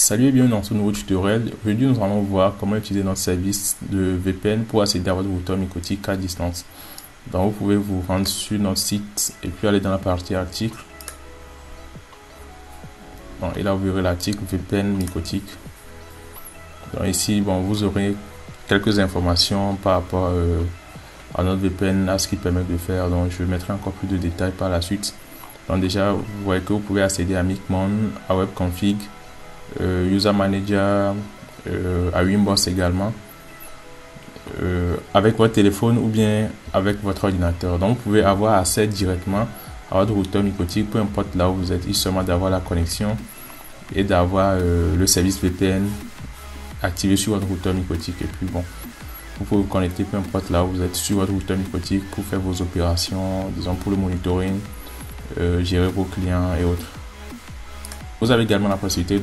Salut et bienvenue dans ce nouveau tutoriel. Aujourd'hui, nous allons voir comment utiliser notre service de VPN pour accéder à votre routeur mycotique à distance. Donc, vous pouvez vous rendre sur notre site et puis aller dans la partie article. Bon, et là, vous verrez l'article VPN mycotique. Donc, ici, bon, vous aurez quelques informations par rapport à notre VPN, à ce qu'il permet de faire. Donc, je mettrai encore plus de détails par la suite. Donc, déjà, vous voyez que vous pouvez accéder à Micmon, à WebConfig, User Manager, à Winboss également, avec votre téléphone ou bien avec votre ordinateur. Donc vous pouvez avoir accès directement à votre routeur mycotique, peu importe là où vous êtes. Il suffit seulement d'avoir la connexion et d'avoir le service VPN activé sur votre routeur mycotique. Et puis bon, vous pouvez vous connecter peu importe là où vous êtes sur votre routeur mycotique pour faire vos opérations, disons pour le monitoring, gérer vos clients et autres. Vous avez également la possibilité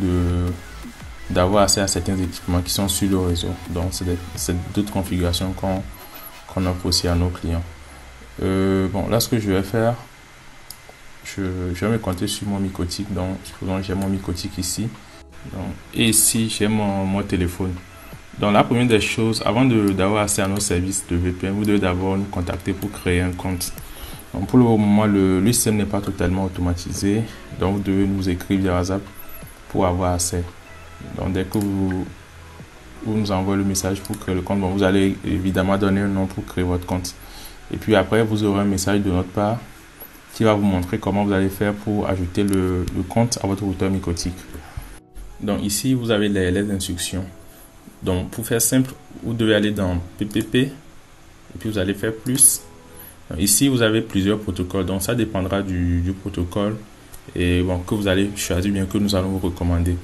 d'avoir accès à certains équipements qui sont sur le réseau. Donc, c'est d'autres configurations qu'on offre aussi à nos clients. Bon, là, ce que je vais faire, je vais me connecter sur mon mycotique. Donc, j'ai mon mycotique ici. Donc, et ici, j'ai mon téléphone. Donc, la première des choses, avant d'avoir accès à nos services de VPN, vous devez d'abord nous contacter pour créer un compte. Donc pour le moment, le système n'est pas totalement automatisé. Donc, vous devez nous écrire via WhatsApp pour avoir accès. Donc, dès que vous nous envoyez le message pour créer le compte, bon, vous allez évidemment donner un nom pour créer votre compte. Et puis après, vous aurez un message de notre part qui va vous montrer comment vous allez faire pour ajouter le compte à votre routeur mycotique. Donc, ici, vous avez les instructions. Donc, pour faire simple, vous devez aller dans PPP et puis vous allez faire plus. Ici, vous avez plusieurs protocoles, donc ça dépendra du protocole et bon, que vous allez choisir, bien que nous allons vous recommander.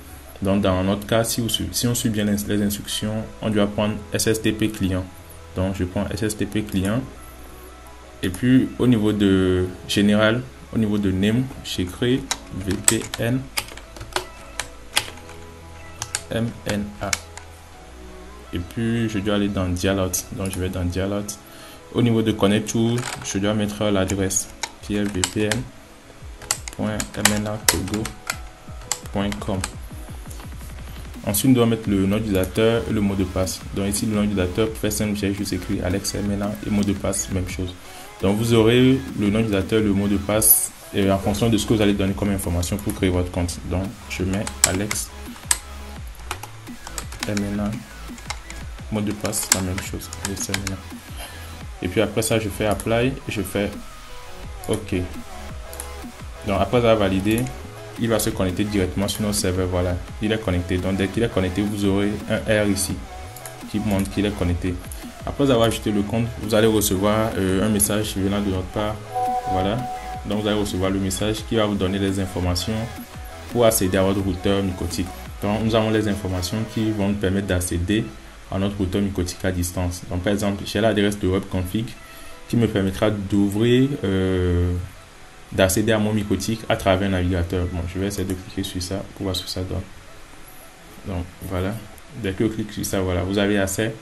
Donc, dans notre cas, si on suit bien les instructions, on doit prendre SSTP client. Donc, je prends SSTP client. Et puis, au niveau de général, au niveau de name, j'écris VPN MNA. Et puis, je dois aller dans Dialot. Donc, je vais dans Dialot. Au niveau de Connect Tool, je dois mettre l'adresse qui est vpn.mnatogo.com. Ensuite, on doit mettre le nom d'utilisateur et le mot de passe. Donc ici, le nom d'utilisateur, pour faire simple, j'ai juste écrit Alex MNA et mot de passe, même chose. Donc vous aurez le nom d'utilisateur, le mot de passe et en fonction de ce que vous allez donner comme information pour créer votre compte. Donc je mets Alex MNA, mot de passe, la même chose, Alex MNA. Et puis après ça, je fais Apply et je fais OK. Donc après avoir validé, il va se connecter directement sur notre serveur. Voilà, il est connecté. Donc dès qu'il est connecté, vous aurez un R ici qui montre qu'il est connecté. Après avoir ajouté le compte, vous allez recevoir un message venant de notre part. Voilà, donc vous allez recevoir le message qui va vous donner les informations pour accéder à votre routeur mycotique. Donc nous avons les informations qui vont nous permettre d'accéder à notre routeur mycotique à distance. Donc par exemple, j'ai l'adresse de WebConfig qui me permettra d'ouvrir, d'accéder à mon mycotique à travers un navigateur. Bon, je vais essayer de cliquer sur ça pour voir ce que ça donne. Donc voilà, dès que je clique sur ça, voilà, vous avez accès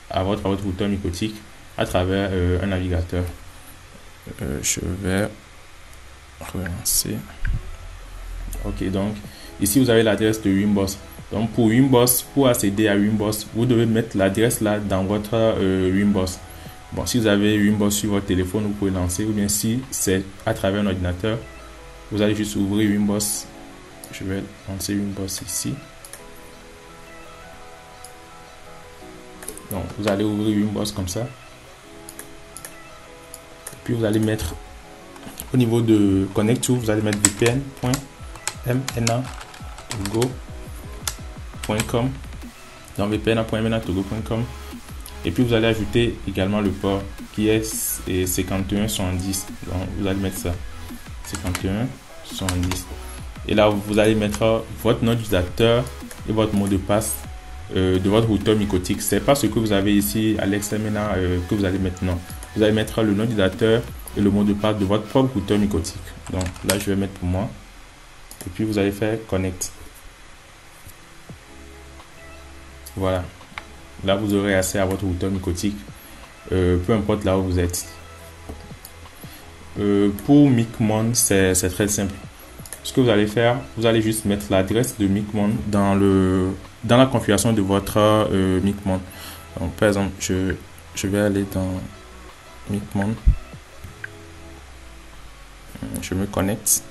à votre routeur mycotique à travers un navigateur. Je vais relancer. Ok, donc ici vous avez l'adresse de Winboss. Donc pour Winboss, pour accéder à Winboss, vous devez mettre l'adresse là dans votre Winboss. Bon, si vous avez Winboss sur votre téléphone, vous pouvez lancer, ou bien si c'est à travers un ordinateur, vous allez juste ouvrir Winboss. Je vais lancer Winboss ici. Donc vous allez ouvrir Winboss comme ça. Et puis vous allez mettre au niveau de Connect Tool, vous allez mettre vpn.mnatogo.com. Donc vpn.mnatogo.com. Et puis vous allez ajouter également le port qui est 5170. Donc vous allez mettre ça 5170. Et là vous allez mettre votre nom d'utilisateur et votre mot de passe de votre routeur mycotique. C'est pas ce que vous avez ici Alex MNA que vous allez mettre, non. Vous allez mettre le nom d'utilisateur et le mot de passe de votre propre routeur mycotique. Donc là je vais mettre pour moi. Et puis vous allez faire connect. Voilà. Là, vous aurez accès à votre routeur mycotique, peu importe là où vous êtes. Pour Micmon, c'est très simple. ce que vous allez faire, vous allez juste mettre l'adresse de Micmon dans la configuration de votre Micmon. Donc, par exemple, je vais aller dans Micmon. Je me connecte.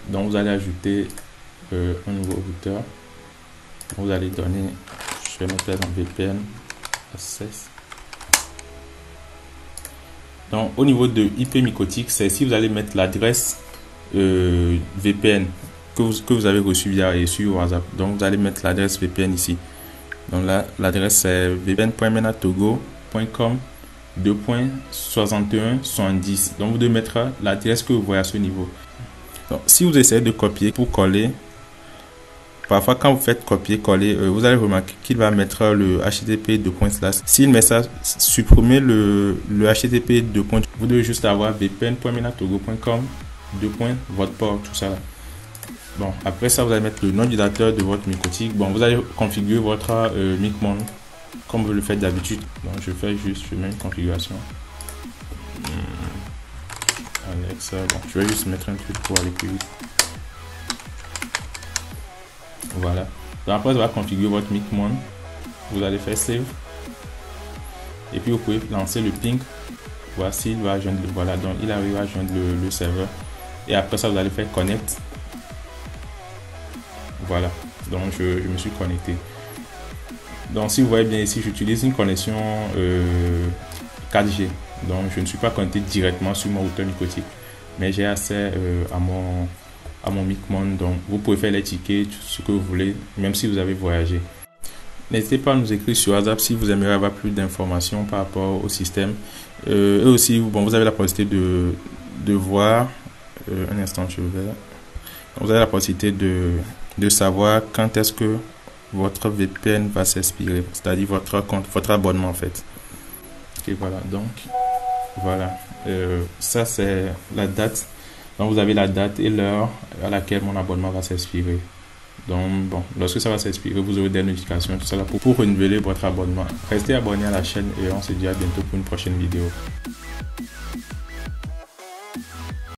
Donc, vous allez ajouter un nouveau routeur. Vous allez donner, je vais mettre dans VPN Access. Donc, au niveau de IP Mycotic, c'est si vous allez mettre l'adresse VPN que vous avez reçu via et sur WhatsApp. Donc, vous allez mettre l'adresse VPN ici. Donc là, l'adresse c'est vpn.menatogo.com 2.6170. Donc, vous devez mettre l'adresse que vous voyez à ce niveau. Donc, si vous essayez de copier pour coller, parfois quand vous faites copier-coller, vous allez remarquer qu'il va mettre le HTTP : s'il met ça, supprimez le HTTP : vous devez juste avoir vpn.menatogo.com votre port, tout ça. Bon, après ça, vous allez mettre le nom d'utilisateur de votre Mycotic. Bon, vous allez configurer votre Micmon comme vous le faites d'habitude. Donc, je mets une configuration. Alexa, bon, je vais juste mettre un truc pour aller plus vite. Voilà. Donc, après, vous allez configurer votre Micmon. Vous allez faire save. Et puis, vous pouvez lancer le ping. Voici, il va joindre, voilà, donc il arrive à joindre le serveur. Et après ça, vous allez faire connect. Voilà, donc je me suis connecté. Donc si vous voyez bien ici, j'utilise une connexion 4G. Donc je ne suis pas connecté directement sur mon routeur Mycotic, mais j'ai accès à mon Micmon. Donc vous pouvez faire les tickets, ce que vous voulez, même si vous avez voyagé. N'hésitez pas à nous écrire sur WhatsApp si vous aimeriez avoir plus d'informations par rapport au système. Et aussi, bon, vous avez la possibilité de voir. Un instant, je vais. Vous avez la possibilité de savoir quand est-ce que votre VPN va s'expirer, c'est-à-dire votre compte, votre abonnement en fait. Ok, voilà, donc voilà, ça c'est la date. Donc vous avez la date et l'heure à laquelle mon abonnement va s'expirer. Donc bon, lorsque ça va s'expirer, vous aurez des notifications, tout ça là pour renouveler votre abonnement. Restez abonné à la chaîne et on se dit à bientôt pour une prochaine vidéo.